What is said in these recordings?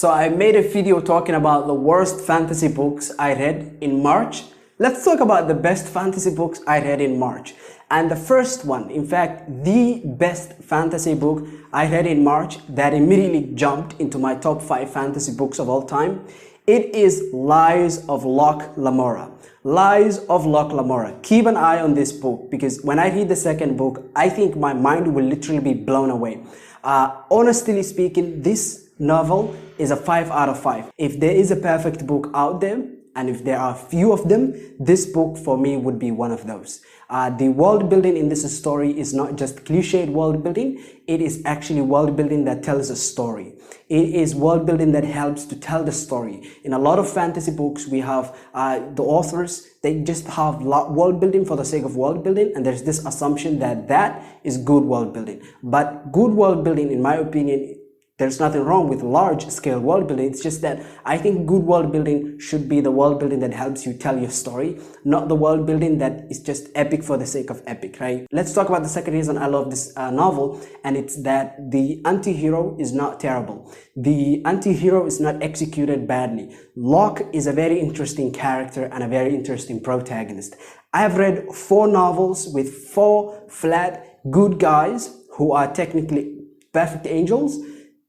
So I made a video talking about the worst fantasy books I read in March. Let's talk about the best fantasy books I read in March. And the first one, in fact, the best fantasy book I read in March that immediately jumped into my top 5 fantasy books of all time, it is Lies of Locke Lamora. Lies of Locke Lamora. Keep an eye on this book because when I read the second book, I think my mind will literally be blown away. Honestly speaking, this novel is a 5 out of 5. If there is a perfect book out there, and if there are few of them, this book for me would be one of those. The world building in this story is not just cliched world building, it is actually world building that tells a story. It is world building that helps to tell the story. In a lot of fantasy books, we have the authors, they just have world building for the sake of world building, and there's this assumption that that is good world building. But good world building, in my opinion, there's nothing wrong with large-scale world building. It's just that I think good world building should be the world building that helps you tell your story, not the world building that is just epic for the sake of epic, right? Let's talk about the second reason I love this novel, and it's that the anti-hero is not terrible. The anti-hero is not executed badly. Locke is a very interesting character and a very interesting protagonist. I have read 4 novels with 4 flat good guys who are technically perfect angels.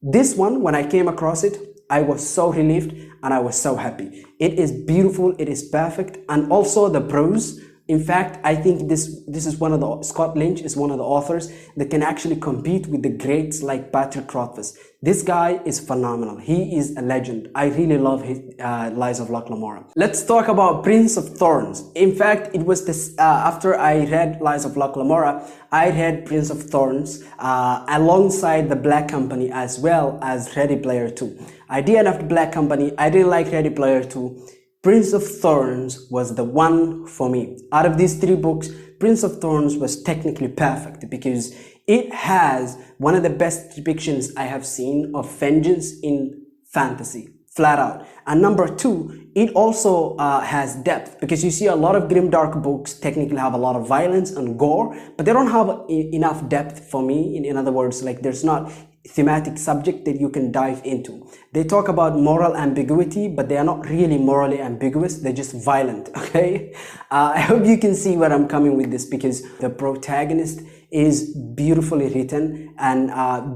This one, when I came across it, I was so relieved and I was so happy. It is beautiful, it is perfect, and also the prose. In fact, I think this is one of the, Scott Lynch is one of the authors that can actually compete with the greats like Patrick Rothfuss. This guy is phenomenal. He is a legend. I really love his Lies of Locke Lamora. Let's talk about Prince of Thorns. In fact, it was this after I read Lies of Locke Lamora, I read Prince of Thorns alongside The Black Company as well as Ready Player 2. I didn't have The Black Company. I didn't like Ready Player 2. Prince of Thorns was the one for me. Out of these 3 books, Prince of Thorns was technically perfect because it has one of the best depictions I have seen of vengeance in fantasy, flat out. And number 2, it also has depth because you see a lot of grimdark books technically have a lot of violence and gore, but they don't have enough depth for me. In other words, like there's not thematic subject that you can dive into. They talk about moral ambiguity, but they are not really morally ambiguous, they're just violent, okay? I hope you can see where I'm coming with this because the protagonist is beautifully written, and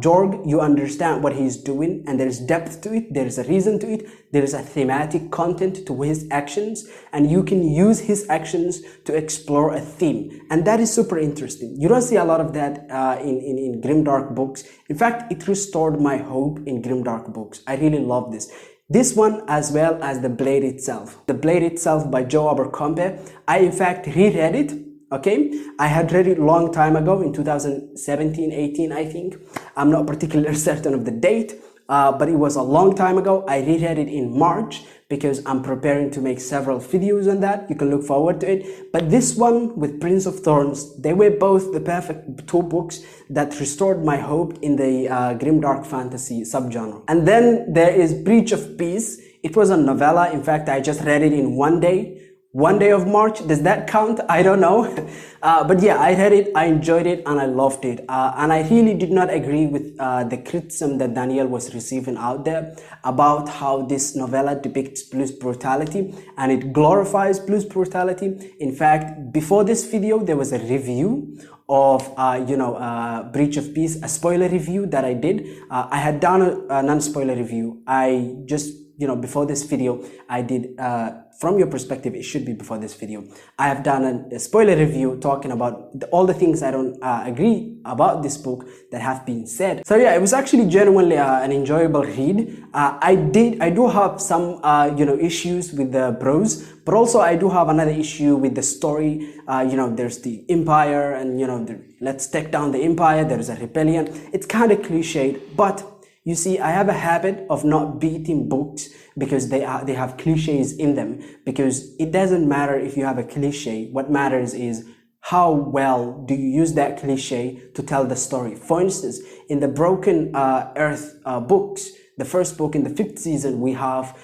Jorg, you understand what he's doing, and there's depth to it, there's a reason to it, there's a thematic content to his actions, and you can use his actions to explore a theme, and that is super interesting. You don't see a lot of that in grimdark books. In fact, it restored my hope in grimdark books. I really love this. This one, as well as The Blade Itself. The Blade Itself by Joe Abercrombie. I in fact reread it. Okay, I had read it a long time ago in 2017, 18, I think. I'm not particularly certain of the date, but it was a long time ago. I reread it in March because I'm preparing to make several videos on that. You can look forward to it. But this one with Prince of Thorns, they were both the perfect 2 books that restored my hope in the grimdark fantasy subgenre. And then there is Breach of Peace. It was a novella. In fact, I just read it in one day. One day of March, does that count? I don't know. But yeah, I read it, I enjoyed it, and I loved it. And I really did not agree with the criticism that Daniel was receiving out there about how this novella depicts police brutality and it glorifies police brutality. In fact, before this video, there was a review of Breach of Peace, a spoiler review that I did. I had done a non-spoiler review. I just, before this video, I did from your perspective, it should be before this video. I have done a spoiler review talking about all the things I don't agree about this book that have been said. So yeah, it was actually genuinely an enjoyable read. I do have some issues with the prose, but also I do have another issue with the story. There's the empire, and let's take down the empire. There's a rebellion. It's kind of cliched, but you see, I have a habit of not beating books because they have cliches in them, because it doesn't matter if you have a cliche. What matters is how well do you use that cliche to tell the story. For instance, in the Broken Earth books, the first book in the 5th season, we have,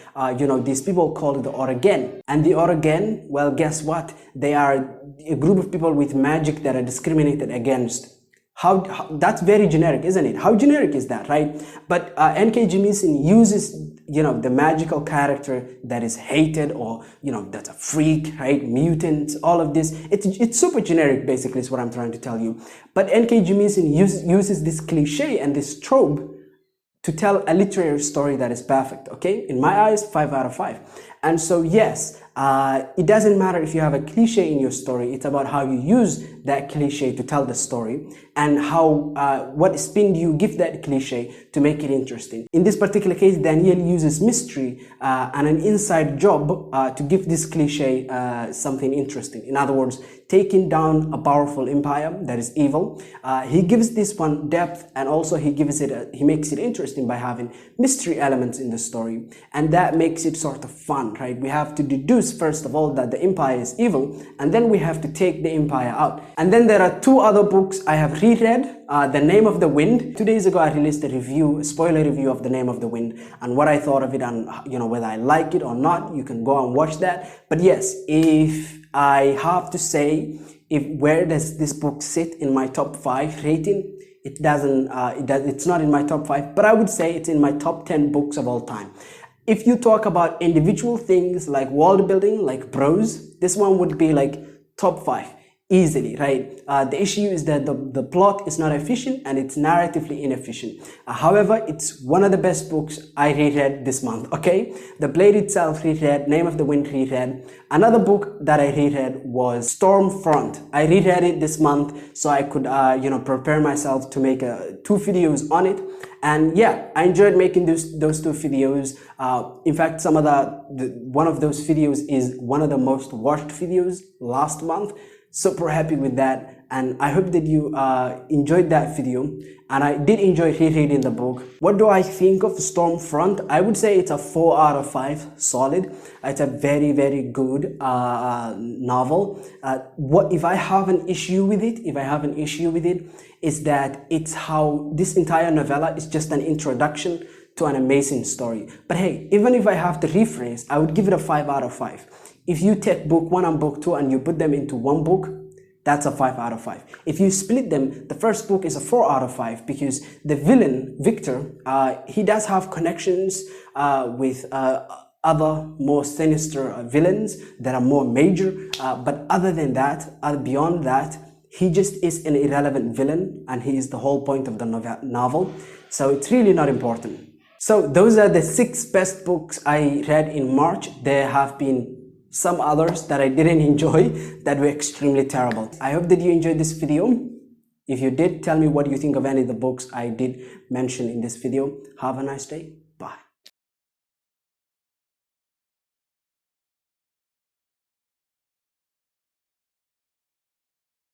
these people called the Orogen. And the Orogen, well, guess what? They are a group of people with magic that are discriminated against. That's very generic, isn't it? How generic is that, right? But N.K. Jemisin uses, the magical character that is hated, or that's a freak, right? Mutants, all of this. It's super generic, basically, is what I'm trying to tell you. But N.K. Jemisin uses this cliche and this trope to tell a literary story that is perfect, okay? In my eyes, 5 out of 5. And so yes, it doesn't matter if you have a cliche in your story. It's about how you use that cliche to tell the story, and how what spin you give that cliche to make it interesting. In this particular case, Daniel uses mystery and an inside job to give this cliche something interesting. In other words, taking down a powerful empire that is evil. He gives this one depth, and also he makes it interesting by having mystery elements in the story, and that makes it sort of fun, right? We have to deduce first of all that the empire is evil, and then we have to take the empire out. And then there are 2 other books I have reread. The Name of the Wind. 2 days ago I released a spoiler review of The Name of the Wind, and what I thought of it, and whether I like it or not. You can go and watch that. But yes, if I have to say, where does this book sit in my top 5 rating, it's not in my top 5, but I would say it's in my top 10 books of all time. If you talk about individual things like world building, like prose, this one would be like top 5 easily, right? The issue is that the plot is not efficient, and it's narratively inefficient. However, it's one of the best books I reread this month, okay? The Blade itself reread, Name of the Wind reread. Another book that I reread was Stormfront. I reread it this month so I could, prepare myself to make 2 videos on it. And yeah, I enjoyed making those 2 videos. In fact, one of those videos is one of the most watched videos last month. Super happy with that, and I hope that you enjoyed that video. And I did enjoy rereading the book. What do I think of Stormfront? I would say it's a 4 out of 5 solid. It's a very, very good novel. If I have an issue with it, is that it's how this entire novella is just an introduction to an amazing story. But hey, even if I have to rephrase, I would give it a 5 out of 5. If you take book 1 and book 2 and you put them into one book, that's a 5 out of 5. If you split them, the first book is a 4 out of 5, because the villain, Victor, he does have connections with other more sinister villains that are more major. But other than that, beyond that, he just is an irrelevant villain, and he is the whole point of the novel. So it's really not important. So those are the 6 best books I read in March. There have been some others that I didn't enjoy that were extremely terrible. I hope that you enjoyed this video. If you did, tell me what you think of any of the books I did mention in this video. Have a nice day.